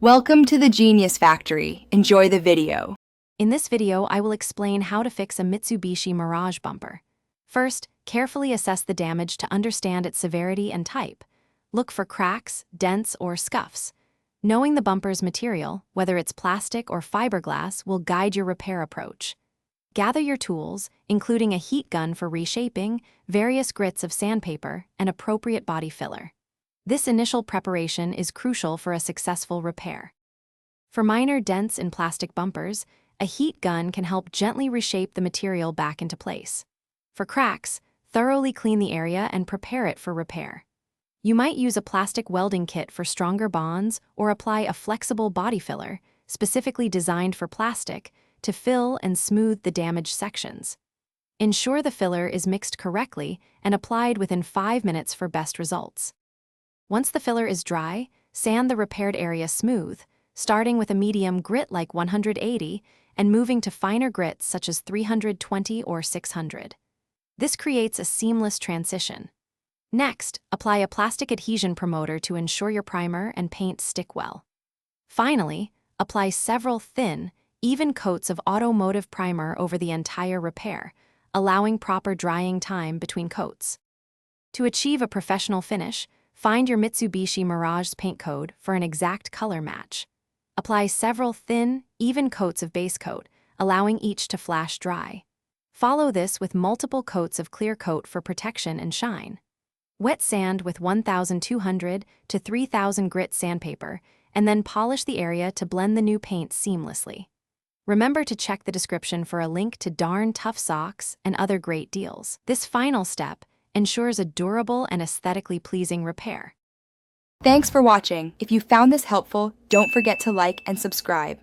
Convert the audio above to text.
Welcome to the Genius Factory. Enjoy the video. In this video, I will explain how to fix a Mitsubishi Mirage bumper. First, carefully assess the damage to understand its severity and type. Look for cracks, dents, or scuffs. Knowing the bumper's material, whether it's plastic or fiberglass, will guide your repair approach. Gather your tools, including a heat gun for reshaping, various grits of sandpaper, and appropriate body filler. This initial preparation is crucial for a successful repair. For minor dents in plastic bumpers, a heat gun can help gently reshape the material back into place. For cracks, thoroughly clean the area and prepare it for repair. You might use a plastic welding kit for stronger bonds or apply a flexible body filler, specifically designed for plastic, to fill and smooth the damaged sections. Ensure the filler is mixed correctly and applied within 5 minutes for best results. Once the filler is dry, sand the repaired area smooth, starting with a medium grit like 180 and moving to finer grits such as 320 or 600. This creates a seamless transition. Next, apply a plastic adhesion promoter to ensure your primer and paint stick well. Finally, apply several thin, even coats of automotive primer over the entire repair, allowing proper drying time between coats. To achieve a professional finish, find your Mitsubishi Mirage paint code for an exact color match. Apply several thin, even coats of base coat, allowing each to flash dry. Follow this with multiple coats of clear coat for protection and shine. Wet sand with 1,200 to 3,000 grit sandpaper, and then polish the area to blend the new paint seamlessly. Remember to check the description for a link to darn tough socks and other great deals. This final step ensures a durable and aesthetically pleasing repair. Thanks for watching. If you found this helpful, don't forget to like and subscribe.